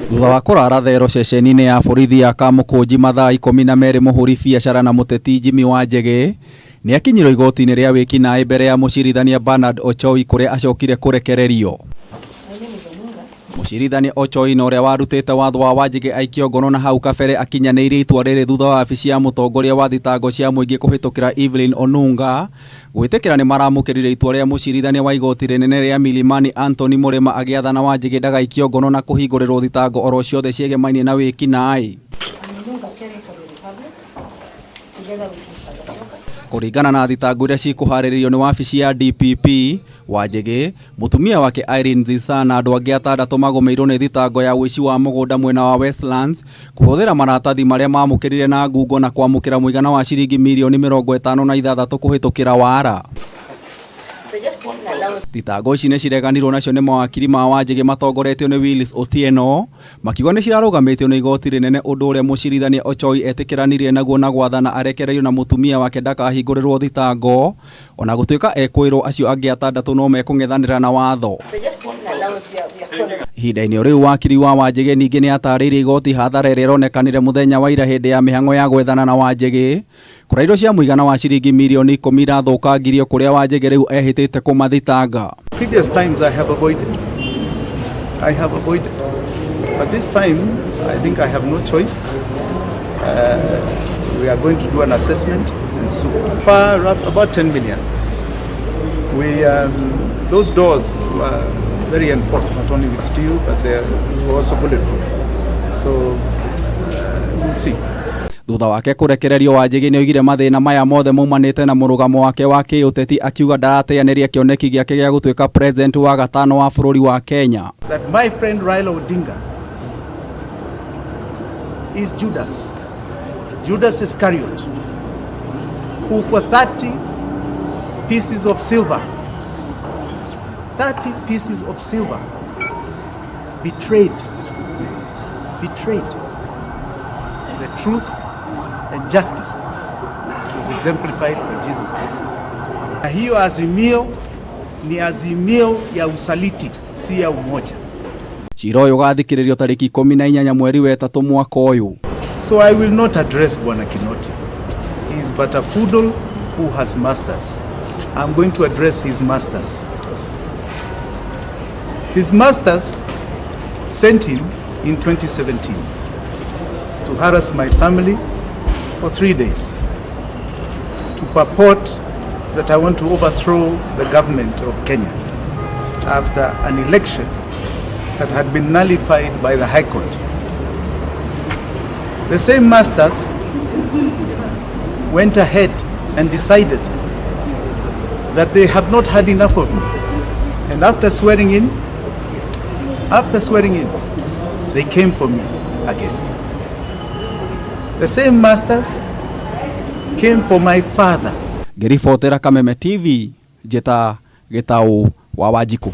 Thutha wa kurara thero ceceni-inĩ ya borithi ya Kamũkũnji mathaa 12 Muhuri biacara na muteti Jimi Wanjigi nĩ akinyirwo igoti-inĩ rĩa wĩkinaĩ mbere ya mũcirithania Bernard Ochoi kũrĩa acokire kurekererio. Mũcirithania Ochoi na ũrĩa warutĩte watho wa Wanjigi aikio ngono na hau kabere akinyanĩirie itua rĩrĩ thutha wa wabici ya mũtongoria wa thitango cia muingi kũhĩtũkĩra Evelyn Onunga gwĩtĩkĩra nĩ maramũkĩrire itua rĩa mũcirithania wa igoti rĩnene rĩa Milimani Anthony Mũrĩma agĩathana Wanjigi ndagaikio ngono na kuhingurirwo thitango oro ciothe ciĩgemainie na wĩkinaĩ. Kuringana na thitango iria cikuharĩrĩrio nĩ wabici ya DPP, Wanjigi, mutumia wake Irene Zisa na andũ angĩ 6 magũmĩirwo nĩ thitango ya wuici wa mugunda mwena wa Westlands kũhũthĩra maratathi marĩa mamũkĩrire na ngungo na kwamũkĩra muigana wa ciringi mbirioni 56 kũhĩtũkĩra wara. Thitango ici nĩ cireganirwo nacio nĩ mawakiri ma Wanjigi matongoretio nĩ Willis Otieno makiuga nĩ cirarũgamĩtio nĩ igoti rĩnene ũndũ ũrĩa mũcirithania Ochoi etĩkĩranirie naguo na gwathana arekereirio na mutumia wake ndakahingũrĩrwo thitango ona gũtuĩka ekwĩrwo acio angĩ 6 no mekũng'ethanĩra na watho. Ihinda-inĩ rĩu wakiri wa Wanjigi ningĩ nĩ atarĩirie igoti hathara ĩrĩa ĩronekanire mũthenya wa ira hĩndĩ ya mĩhang'o ya gwethana na Wanjigi kũrĩa indo cia muigana wa ciringi milioni 10 irathũkangirio kũrĩa Wanjigi rĩu ehĩtĩte kũmathitanga. Previous times I have avoided. But this time I think I have no choice. We are going to do an assessment and sue. Far up about 10 million. Those doors were very enforced, not only with steel, but they were also bulletproof. So we'll see. Thutha wake kurekererio Wanjigi nĩ oigire mathĩna maya mothe maumanĩte na mũrũgamo wake wa kĩũteti akiuga ndarateanĩria kĩoneki gĩake gĩa gũtuĩka president wa gatano wa bũrũri wa Kenya. That my friend Raila Odinga is Judas Iscariot, who for 30 pieces of silver betrayed the truth and justice. It was exemplified by Jesus Christ. Na hiyo azimio ni azimio ya usaliti, si ya umoja. Cira ũyũ ũgathikĩrĩrio tarĩki 18 mweri wa 3 mwaka ũyũ. So I will not address Bwana Kinoti. He is but a poodle who has masters. I'm going to address his masters. His masters sent him in 2017 to harass my family for 3 days, to purport that I want to overthrow the government of Kenya after an election that had been nullified by the High Court. The same masters went ahead and decided that they have not had enough of me. And after swearing in, they came for me again. The same masters came for my father. Ngĩribotera Kameme TV, njeta Gĩtaũ wa Wanjikũ.